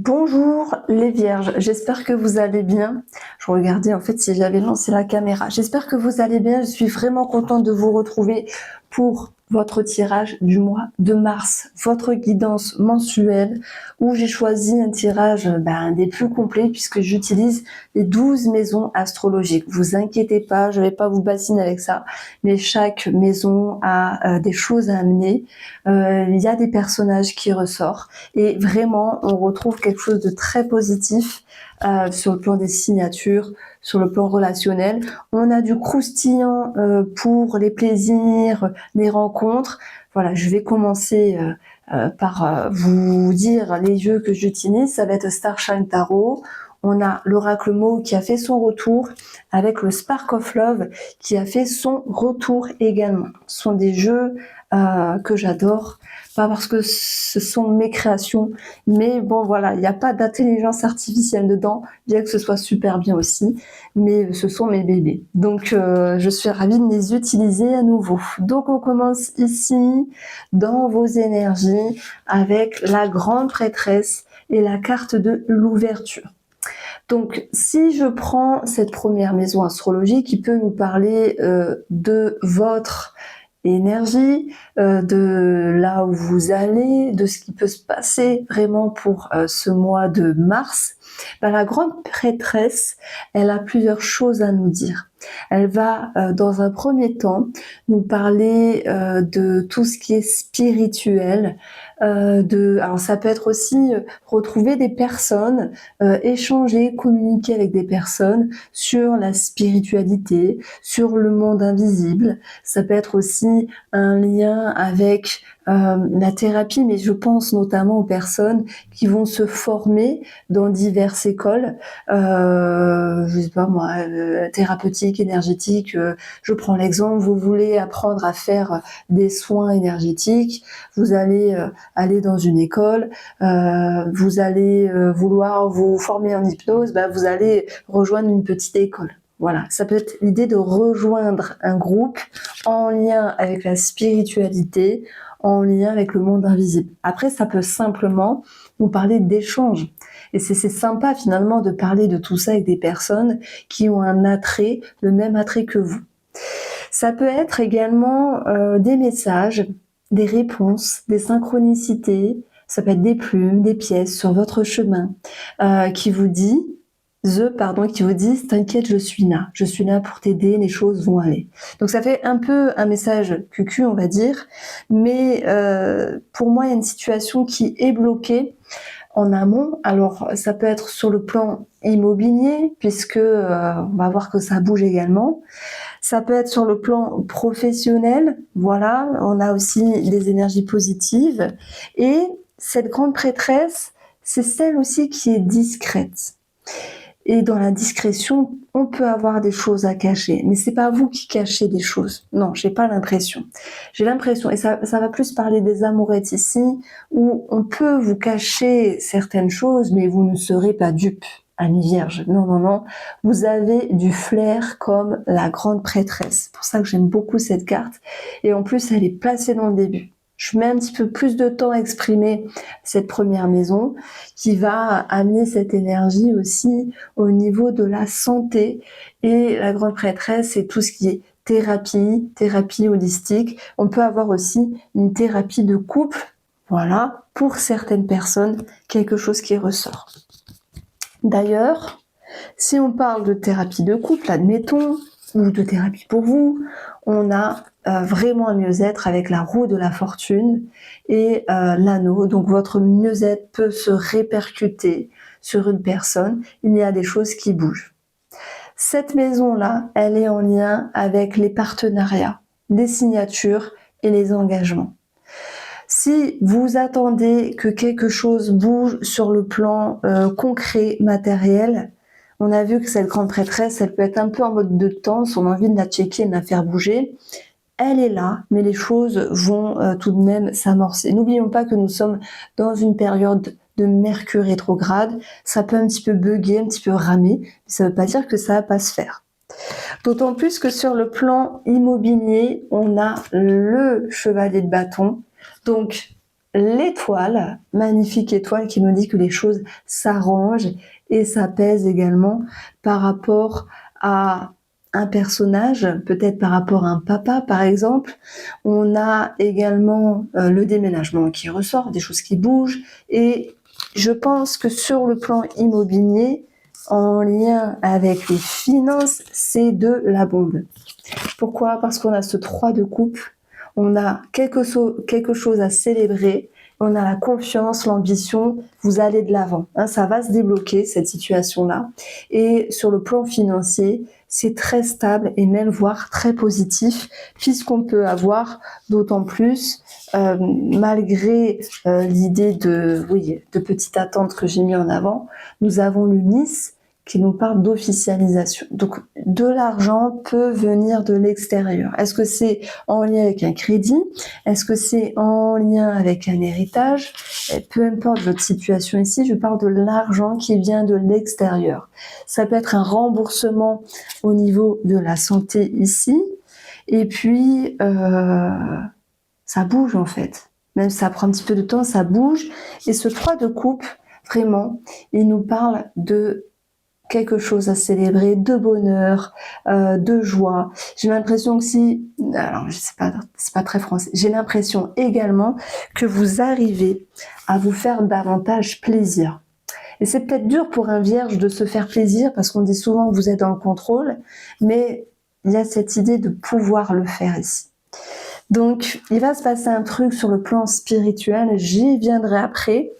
Bonjour les vierges, j'espère que vous allez bien. Je regardais en fait si j'avais lancé la caméra. J'espère que vous allez bien, je suis vraiment contente de vous retrouver pour votre tirage du mois de mars, votre guidance mensuelle où j'ai choisi un tirage des plus complets puisque j'utilise les 12 maisons astrologiques. Vous inquiétez pas, je vais pas vous bassiner avec ça, mais chaque maison a des choses à amener. Il y a des personnages qui ressortent et vraiment on retrouve quelque chose de très positif sur le plan des signatures, sur le plan relationnel. On a du croustillant pour les plaisirs, les rencontres. Voilà, je vais commencer par vous dire les jeux que j'utilise. Ça va être Starshine Tarot. On a l'Oracle Mot qui a fait son retour avec le Spark of Love qui a fait son retour également. Ce sont des jeux que j'adore, pas parce que ce sont mes créations, mais bon voilà, il n'y a pas d'intelligence artificielle dedans, bien que ce soit super bien aussi, mais ce sont mes bébés. Donc je suis ravie de les utiliser à nouveau. Donc on commence ici dans vos énergies avec la grande prêtresse et la carte de l'ouverture. Donc, si je prends cette première maison astrologique qui peut nous parler de votre énergie, de là où vous allez, de ce qui peut se passer vraiment pour ce mois de mars, la grande prêtresse, elle a plusieurs choses à nous dire. Elle va, dans un premier temps, nous parler de tout ce qui est spirituel, alors ça peut être aussi retrouver des personnes, échanger, communiquer avec des personnes sur la spiritualité, sur le monde invisible. Ça peut être aussi un lien avec la thérapie, mais je pense notamment aux personnes qui vont se former dans diverses écoles, je sais pas moi, thérapeutiques, énergétiques. Je prends l'exemple, vous voulez apprendre à faire des soins énergétiques, vous allez aller dans une école, vous allez vouloir vous former en hypnose, vous allez rejoindre une petite école. Voilà, ça peut être l'idée de rejoindre un groupe en lien avec la spiritualité, en lien avec le monde invisible. Après, ça peut simplement nous parler d'échanges. Et c'est sympa finalement de parler de tout ça avec des personnes qui ont un attrait, le même attrait que vous. Ça peut être également des messages, des réponses, des synchronicités. Ça peut être des plumes, des pièces sur votre chemin qui vous dit t'inquiète, je suis là pour t'aider, les choses vont aller. Donc ça fait un peu un message cucu, on va dire, mais pour moi il y a une situation qui est bloquée en amont. Alors ça peut être sur le plan immobilier, puisque on va voir que ça bouge également. Ça peut être sur le plan professionnel, voilà, on a aussi des énergies positives. Et cette grande prêtresse, c'est celle aussi qui est discrète. Et dans la discrétion, on peut avoir des choses à cacher, mais c'est pas vous qui cachez des choses. Non, j'ai pas l'impression. J'ai l'impression, et ça va plus parler des amourettes ici, où on peut vous cacher certaines choses, mais vous ne serez pas dupe. Amis vierge, non, vous avez du flair comme la grande prêtresse. C'est pour ça que j'aime beaucoup cette carte. Et en plus, elle est placée dans le début. Je mets un petit peu plus de temps à exprimer cette première maison qui va amener cette énergie aussi au niveau de la santé. Et la grande prêtresse, c'est tout ce qui est thérapie holistique. On peut avoir aussi une thérapie de couple. Voilà, pour certaines personnes, quelque chose qui ressort. D'ailleurs, si on parle de thérapie de couple, admettons, ou de thérapie pour vous, on a vraiment un mieux-être avec la roue de la fortune et l'anneau. Donc votre mieux-être peut se répercuter sur une personne. Il y a des choses qui bougent. Cette maison-là, elle est en lien avec les partenariats, les signatures et les engagements. Si vous attendez que quelque chose bouge sur le plan concret, matériel, on a vu que cette grande prêtresse, elle peut être un peu en mode de danse, on a envie de la checker, de la faire bouger. Elle est là, mais les choses vont tout de même s'amorcer. N'oublions pas que nous sommes dans une période de Mercure rétrograde. Ça peut un petit peu bugger, un petit peu ramer, mais ça ne veut pas dire que ça va pas se faire. D'autant plus que sur le plan immobilier, on a le chevalier de bâton. Donc, l'étoile, magnifique étoile qui nous dit que les choses s'arrangent et s'apaisent également par rapport à un personnage, peut-être par rapport à un papa par exemple. On a également le déménagement qui ressort, des choses qui bougent, et je pense que sur le plan immobilier, en lien avec les finances, c'est de la bombe. Pourquoi? Parce qu'on a ce 3 de coupe, on a quelque chose à célébrer, on a la confiance, l'ambition, vous allez de l'avant. Ça va se débloquer, cette situation-là. Et sur le plan financier, c'est très stable et même voire très positif, puisqu'on peut avoir d'autant plus, malgré l'idée de petite attente que j'ai mis en avant, nous avons le Nice qui nous parle d'officialisation. Donc, de l'argent peut venir de l'extérieur. Est-ce que c'est en lien avec un crédit? Est-ce que c'est en lien avec un héritage? Et peu importe votre situation ici, je parle de l'argent qui vient de l'extérieur. Ça peut être un remboursement au niveau de la santé ici. Et puis, ça bouge en fait. Même si ça prend un petit peu de temps, ça bouge. Et ce 3 de coupe, vraiment, il nous parle de quelque chose à célébrer, de bonheur, de joie. J'ai l'impression que alors je sais pas, c'est pas très français. J'ai l'impression également que vous arrivez à vous faire davantage plaisir. Et c'est peut-être dur pour un vierge de se faire plaisir parce qu'on dit souvent que vous êtes dans le contrôle, mais il y a cette idée de pouvoir le faire ici. Donc, il va se passer un truc sur le plan spirituel, j'y viendrai après.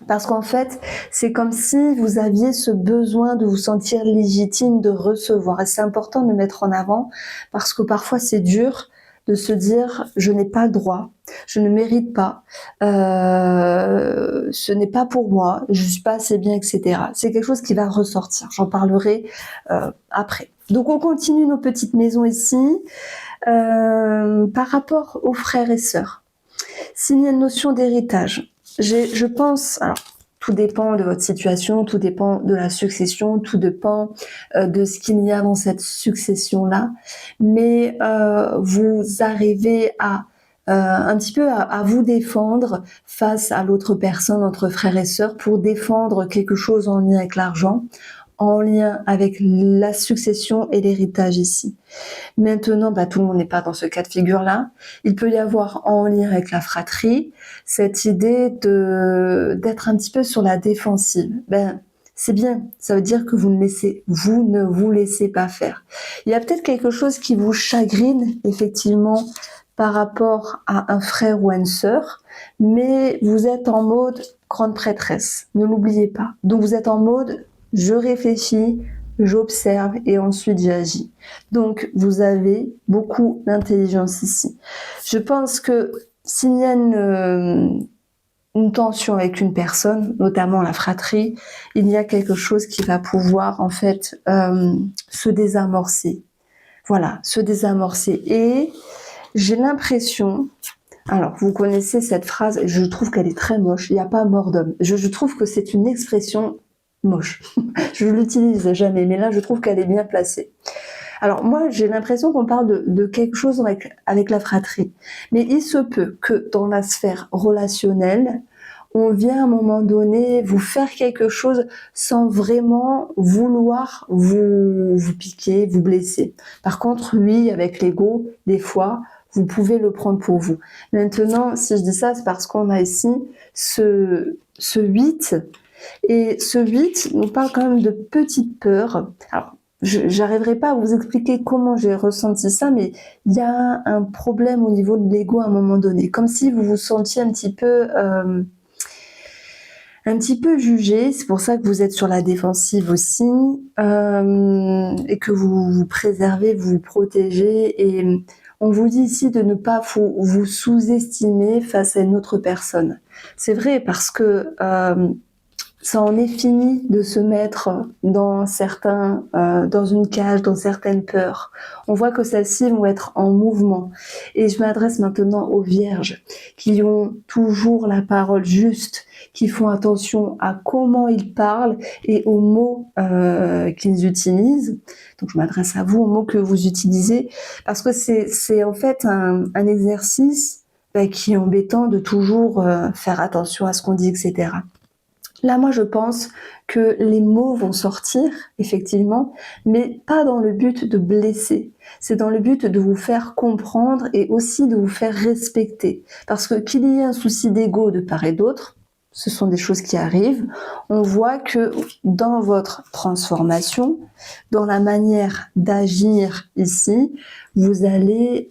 Parce qu'en fait, c'est comme si vous aviez ce besoin de vous sentir légitime, de recevoir. Et c'est important de le mettre en avant parce que parfois c'est dur de se dire je n'ai pas le droit, je ne mérite pas, ce n'est pas pour moi, je suis pas assez bien, etc. C'est quelque chose qui va ressortir. J'en parlerai après. Donc on continue nos petites maisons ici. Par rapport aux frères et sœurs, s'il y a une notion d'héritage, je pense, alors tout dépend de votre situation, tout dépend de la succession, tout dépend de ce qu'il y a dans cette succession-là, mais vous arrivez à un petit peu à vous défendre face à l'autre personne, entre frères et sœurs, pour défendre quelque chose en lien avec l'argent, en lien avec la succession et l'héritage ici. Maintenant, tout le monde n'est pas dans ce cas de figure-là. Il peut y avoir en lien avec la fratrie cette idée d'être un petit peu sur la défensive. C'est bien, ça veut dire que vous ne vous laissez pas faire. Il y a peut-être quelque chose qui vous chagrine effectivement par rapport à un frère ou à une sœur, mais vous êtes en mode grande prêtresse. Ne l'oubliez pas. Donc vous êtes en mode je réfléchis, j'observe et ensuite j'agis. Donc, vous avez beaucoup d'intelligence ici. Je pense que s'il y a une tension avec une personne, notamment la fratrie, il y a quelque chose qui va pouvoir en fait se désamorcer. Voilà, se désamorcer. Et j'ai l'impression, alors vous connaissez cette phrase, je trouve qu'elle est très moche, il n'y a pas mort d'homme. Je trouve que c'est une expression moche. Je l'utilise jamais, mais là je trouve qu'elle est bien placée. Alors moi j'ai l'impression qu'on parle de quelque chose avec la fratrie, mais il se peut que dans la sphère relationnelle, on vient à un moment donné vous faire quelque chose sans vraiment vouloir vous piquer, vous blesser. Par contre, lui, avec l'ego, des fois, vous pouvez le prendre pour vous. Maintenant, si je dis ça, c'est parce qu'on a ici ce 8, et ce 8 nous parle quand même de petites peurs. Alors, j'arriverai pas à vous expliquer comment j'ai ressenti ça, mais il y a un problème au niveau de l'ego à un moment donné. Comme si vous vous sentiez un petit peu jugé. C'est pour ça que vous êtes sur la défensive aussi, et que vous vous préservez, vous vous protégez. Et on vous dit ici de ne pas vous sous-estimer face à une autre personne. C'est vrai parce que ça en est fini de se mettre dans une cage, dans certaines peurs. On voit que celles-ci vont être en mouvement. Et je m'adresse maintenant aux vierges qui ont toujours la parole juste, qui font attention à comment ils parlent et aux mots qu'ils utilisent. Donc je m'adresse à vous, aux mots que vous utilisez, parce que c'est en fait un exercice qui est embêtant de toujours faire attention à ce qu'on dit, etc. Là, moi, je pense que les mots vont sortir, effectivement, mais pas dans le but de blesser. C'est dans le but de vous faire comprendre et aussi de vous faire respecter. Parce que qu'il y ait un souci d'ego de part et d'autre, ce sont des choses qui arrivent. On voit que dans votre transformation, dans la manière d'agir ici, vous allez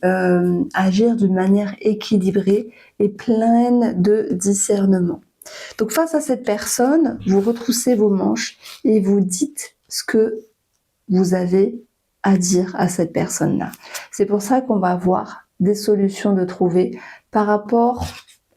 agir d'une manière équilibrée et pleine de discernement. Donc face à cette personne, vous retroussez vos manches et vous dites ce que vous avez à dire à cette personne-là. C'est pour ça qu'on va avoir des solutions de trouver par rapport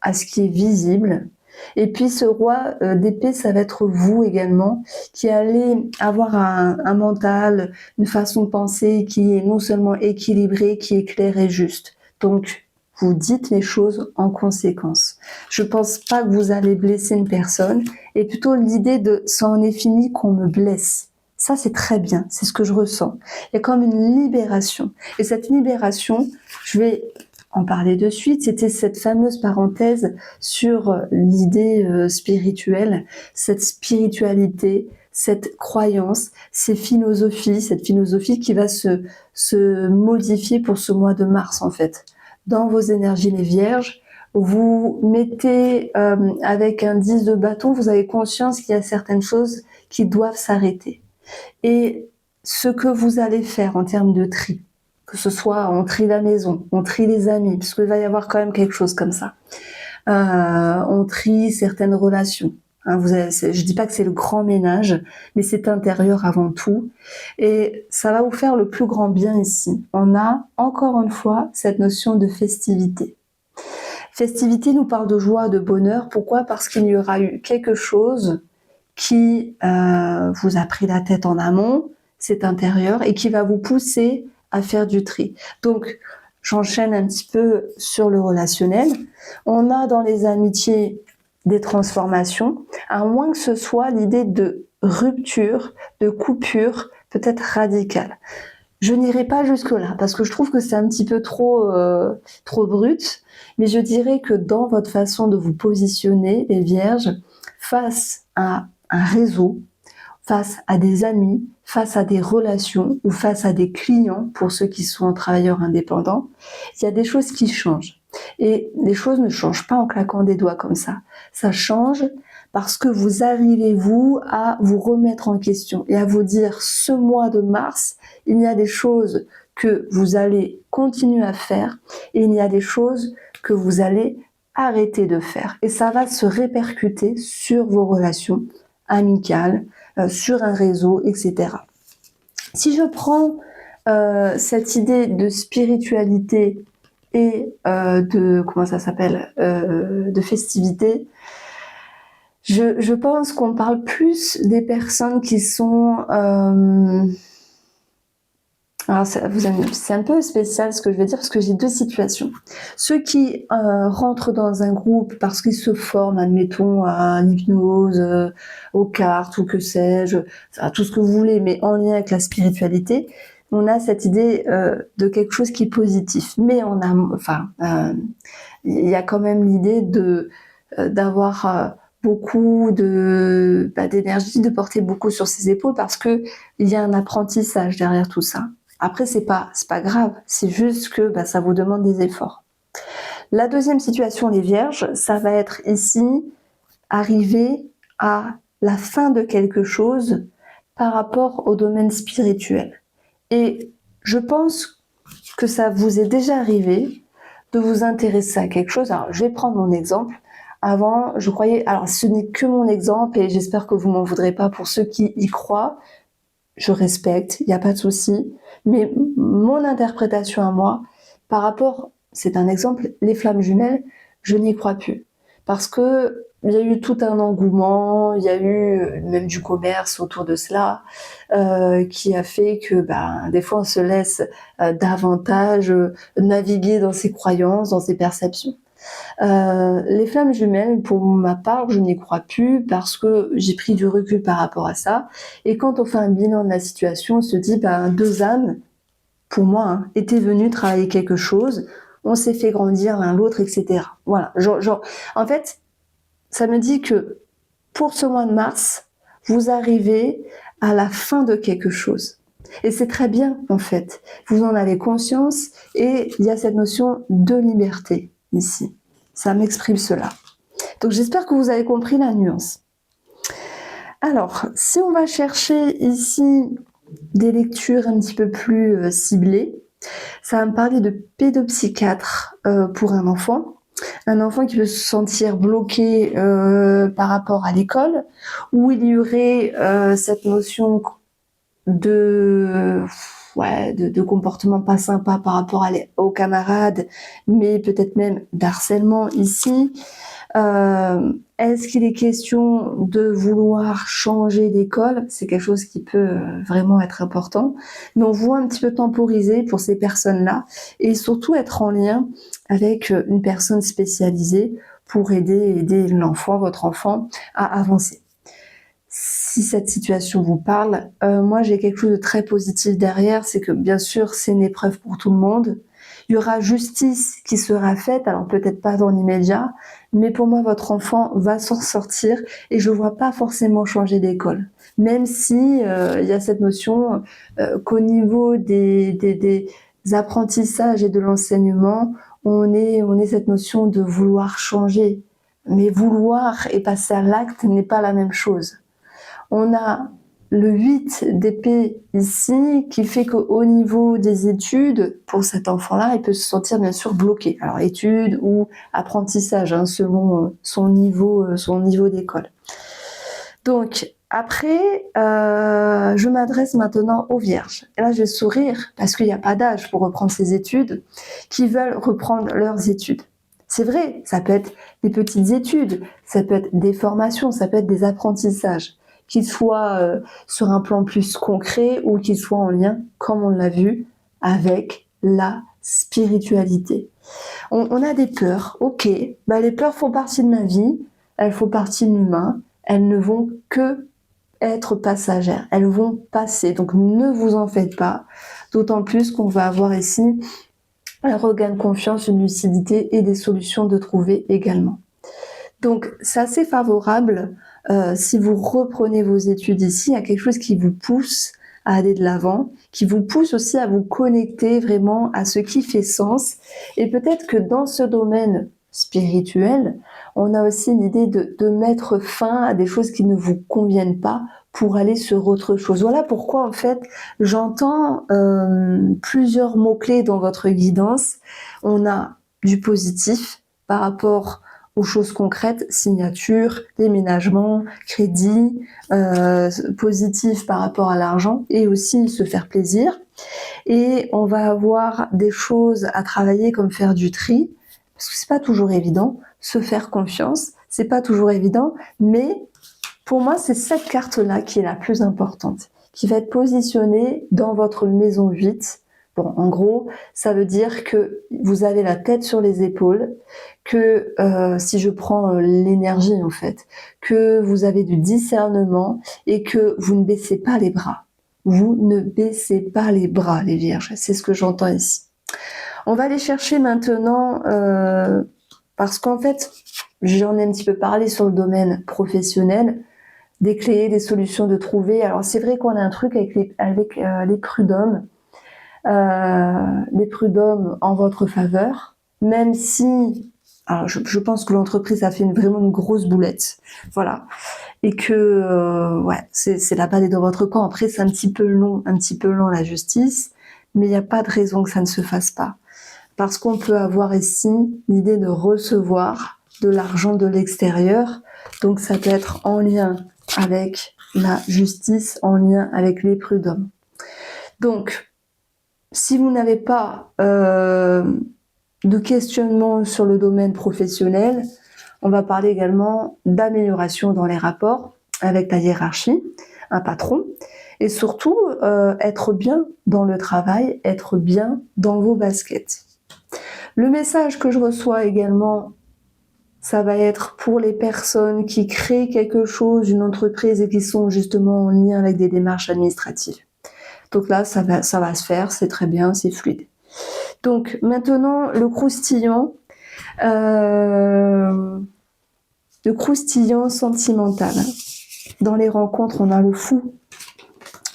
à ce qui est visible. Et puis ce roi d'épée, ça va être vous également, qui allez avoir un mental, une façon de penser qui est non seulement équilibrée, qui est claire et juste. Donc, vous dites les choses en conséquence. Je pense pas que vous allez blesser une personne, et plutôt l'idée de « ça en est fini qu'on me blesse ». Ça, c'est très bien, c'est ce que je ressens. Il y a comme une libération. Et cette libération, je vais en parler de suite, c'était cette fameuse parenthèse sur l'idée spirituelle, cette spiritualité, cette croyance, cette philosophie qui va se modifier pour ce mois de mars en fait. Dans vos énergies les vierges, vous mettez avec un 10 de bâton, vous avez conscience qu'il y a certaines choses qui doivent s'arrêter. Et ce que vous allez faire en termes de tri, que ce soit on trie la maison, on trie les amis, parce qu'il va y avoir quand même quelque chose comme ça. On trie certaines relations. Hein, je dis pas que c'est le grand ménage, mais c'est intérieur avant tout. Et ça va vous faire le plus grand bien ici. On a, encore une fois, cette notion de festivité. Festivité nous parle de joie, de bonheur. Pourquoi ? Parce qu'il y aura eu quelque chose qui vous a pris la tête en amont, c'est intérieur, et qui va vous pousser à faire du tri. Donc, j'enchaîne un petit peu sur le relationnel. On a dans les amitiés des transformations, à moins que ce soit l'idée de rupture, de coupure, peut-être radicale. Je n'irai pas jusque-là, parce que je trouve que c'est un petit peu trop brut, mais je dirais que dans votre façon de vous positionner, les vierges, face à un réseau, face à des amis, face à des relations ou face à des clients, pour ceux qui sont travailleurs indépendants, il y a des choses qui changent. Et les choses ne changent pas en claquant des doigts comme ça. Ça change parce que vous arrivez, vous, à vous remettre en question et à vous dire, ce mois de mars, il y a des choses que vous allez continuer à faire et il y a des choses que vous allez arrêter de faire. Et ça va se répercuter sur vos relations amicales, sur un réseau, etc. Si je prends cette idée de spiritualité et de festivité, je pense qu'on parle plus des personnes qui sont alors c'est un peu spécial ce que je vais dire parce que j'ai deux situations. Ceux qui rentrent dans un groupe parce qu'ils se forment, admettons, à l'hypnose, aux cartes ou que sais-je, enfin, tout ce que vous voulez, mais en lien avec la spiritualité, on a cette idée de quelque chose qui est positif. Mais il y a quand même l'idée d'avoir beaucoup d'énergie, de porter beaucoup sur ses épaules parce que il y a un apprentissage derrière tout ça. Après, c'est pas grave, c'est juste que ça vous demande des efforts. La deuxième situation, les vierges, ça va être ici, arriver à la fin de quelque chose par rapport au domaine spirituel. Et je pense que ça vous est déjà arrivé de vous intéresser à quelque chose. Alors, je vais prendre mon exemple. Avant, je croyais, alors ce n'est que mon exemple et j'espère que vous m'en voudrez pas pour ceux qui y croient. Je respecte, il n'y a pas de souci. Mais mon interprétation à moi, par rapport, c'est un exemple, les flammes jumelles, je n'y crois plus. Parce que il y a eu tout un engouement, il y a eu même du commerce autour de cela, qui a fait que des fois on se laisse davantage naviguer dans ses croyances, dans ses perceptions. Les flammes jumelles, pour ma part, je n'y crois plus parce que j'ai pris du recul par rapport à ça. Et quand on fait un bilan de la situation, on se dit, deux âmes, pour moi, étaient venues travailler quelque chose. on s'est fait grandir l'un l'autre, etc. Voilà. En fait, ça me dit que pour ce mois de mars, vous arrivez à la fin de quelque chose. Et c'est très bien, en fait. Vous en avez conscience et il y a cette notion de liberté ici. Ça m'exprime cela. Donc, j'espère que vous avez compris la nuance. Alors, si on va chercher ici des lectures un petit peu plus ciblées, ça va me parler de pédopsychiatre pour un enfant qui peut se sentir bloqué par rapport à l'école, où il y aurait cette notion de comportement pas sympa par rapport aux camarades, mais peut-être même d'harcèlement ici. Est-ce qu'il est question de vouloir changer d'école? C'est quelque chose qui peut vraiment être important. Mais on voit un petit peu temporiser pour ces personnes-là et surtout être en lien avec une personne spécialisée pour aider l'enfant, votre enfant, à avancer. Si cette situation vous parle, moi j'ai quelque chose de très positif derrière, c'est que bien sûr c'est une épreuve pour tout le monde. Il y aura justice qui sera faite, alors peut-être pas dans l'immédiat, mais pour moi votre enfant va s'en sortir et je vois pas forcément changer d'école. Même si il y a cette notion qu'au niveau des apprentissages et de l'enseignement, on est cette notion de vouloir changer. Mais vouloir et passer à l'acte n'est pas la même chose. On a le 8 d'épée ici qui fait qu'au niveau des études, pour cet enfant-là, il peut se sentir bien sûr bloqué. Alors études ou apprentissage, selon son niveau d'école. Donc après, je m'adresse maintenant aux vierges. Et là, je vais sourire parce qu'il n'y a pas d'âge pour reprendre ses études, qui veulent reprendre leurs études. C'est vrai, ça peut être des petites études, ça peut être des formations, ça peut être des apprentissages, qu'ils soient sur un plan plus concret ou qu'ils soient en lien, comme on l'a vu, avec la spiritualité. On a des peurs, ok, les peurs font partie de ma vie, elles font partie de l'humain, elles ne vont que être passagères, elles vont passer, donc ne vous en faites pas, d'autant plus qu'on va avoir ici un regain de confiance, une lucidité et des solutions de trouver également. Donc c'est assez favorable si vous reprenez vos études ici à quelque chose qui vous pousse à aller de l'avant, qui vous pousse aussi à vous connecter vraiment à ce qui fait sens. Et peut-être que dans ce domaine spirituel, on a aussi l'idée de mettre fin à des choses qui ne vous conviennent pas pour aller sur autre chose. Voilà pourquoi en fait j'entends plusieurs mots-clés dans votre guidance. On a du positif par rapport aux choses concrètes, signature, déménagement, crédit, positif par rapport à l'argent et aussi se faire plaisir. Et on va avoir des choses à travailler comme faire du tri, parce que c'est pas toujours évident, se faire confiance, c'est pas toujours évident, mais pour moi c'est cette carte-là qui est la plus importante, qui va être positionnée dans votre maison 8. Bon, en gros, ça veut dire que vous avez la tête sur les épaules, que si je prends l'énergie en fait, que vous avez du discernement et que vous ne baissez pas les bras. Vous ne baissez pas les bras, les vierges. C'est ce que j'entends ici. On va aller chercher maintenant, parce qu'en fait, j'en ai un petit peu parlé sur le domaine professionnel, des clés, des solutions de trouver. Alors c'est vrai qu'on a un truc avec les prud'hommes. Les prud'hommes en votre faveur, même si alors je pense que l'entreprise a fait vraiment une grosse boulette, voilà, et que c'est la balle est dans votre camp. Après c'est un petit peu long la justice, mais il n'y a pas de raison que ça ne se fasse pas, parce qu'on peut avoir ici l'idée de recevoir de l'argent de l'extérieur, donc ça peut être en lien avec la justice, en lien avec les prud'hommes. Donc si vous n'avez pas de questionnement sur le domaine professionnel, on va parler également d'amélioration dans les rapports avec la hiérarchie, un patron, et surtout être bien dans le travail, être bien dans vos baskets. Le message que je reçois également, ça va être pour les personnes qui créent quelque chose, une entreprise, et qui sont justement en lien avec des démarches administratives. Donc là, ça va se faire, c'est très bien, c'est fluide. Donc maintenant, le croustillant sentimental. Dans les rencontres, on a le fou.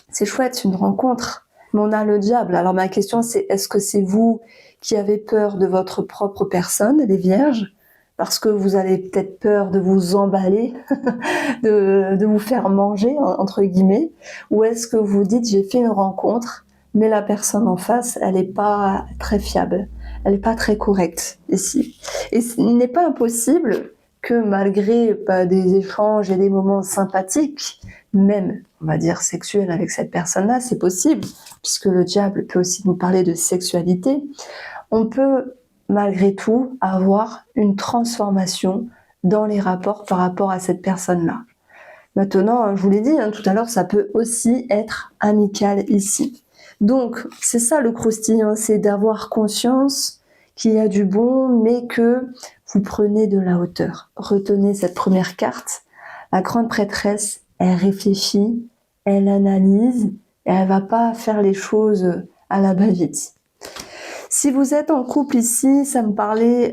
C'est chouette, une rencontre, mais on a le diable. Alors ma question c'est, est-ce que c'est vous qui avez peur de votre propre personne, les vierges, parce que vous avez peut-être peur de vous emballer, de vous faire manger, entre guillemets, ou est-ce que vous dites, j'ai fait une rencontre, mais la personne en face, elle n'est pas très fiable, elle n'est pas très correcte ici. Et il n'est pas impossible que malgré des échanges et des moments sympathiques, même, on va dire, sexuels avec cette personne-là, c'est possible, puisque le diable peut aussi nous parler de sexualité, on peut malgré tout avoir une transformation dans les rapports par rapport à cette personne-là. Maintenant, je vous l'ai dit tout à l'heure, ça peut aussi être amical ici. Donc, c'est ça le croustillant, c'est d'avoir conscience qu'il y a du bon, mais que vous prenez de la hauteur. Retenez cette première carte. La grande prêtresse, elle réfléchit, elle analyse, et elle va pas faire les choses à la va-vite. Si vous êtes en couple ici, ça me parlait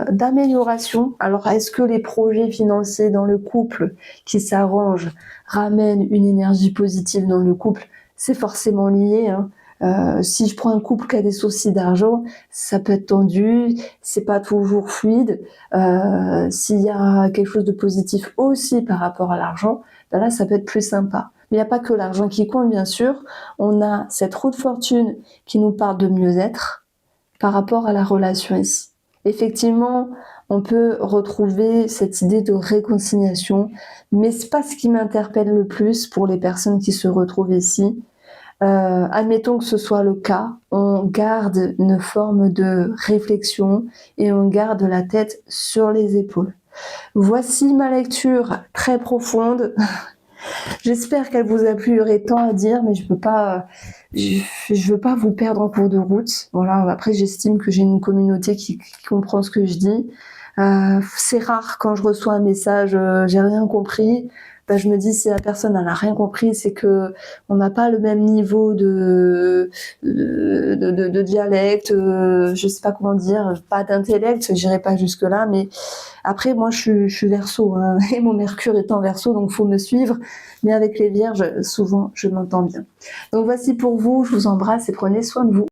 d'amélioration. Alors, est-ce que les projets financiers dans le couple qui s'arrangent ramènent une énergie positive dans le couple? C'est forcément lié. Si je prends un couple qui a des soucis d'argent, ça peut être tendu, c'est pas toujours fluide. S'il y a quelque chose de positif aussi par rapport à l'argent, ben là, ça peut être plus sympa. Mais il n'y a pas que l'argent qui compte, bien sûr. On a cette roue de fortune qui nous parle de mieux-être par rapport à la relation ici. Effectivement, on peut retrouver cette idée de réconciliation, mais c'est pas ce qui m'interpelle le plus pour les personnes qui se retrouvent ici. Admettons que ce soit le cas, on garde une forme de réflexion et on garde la tête sur les épaules. Voici ma lecture très profonde. J'espère qu'elle vous a plu. Il y aurait tant à dire, mais je veux pas vous perdre en cours de route. Voilà. Après, j'estime que j'ai une communauté qui comprend ce que je dis. C'est rare quand je reçois un message, j'ai rien compris. Ben, je me dis si la personne n'a rien compris, c'est que on n'a pas le même niveau de dialecte, je sais pas comment dire, pas d'intellect, j'irai pas jusque là, mais après moi je suis Verseau et mon Mercure est en Verseau, donc faut me suivre. Mais avec les Vierges, souvent je m'entends bien. Donc voici pour vous, je vous embrasse et prenez soin de vous.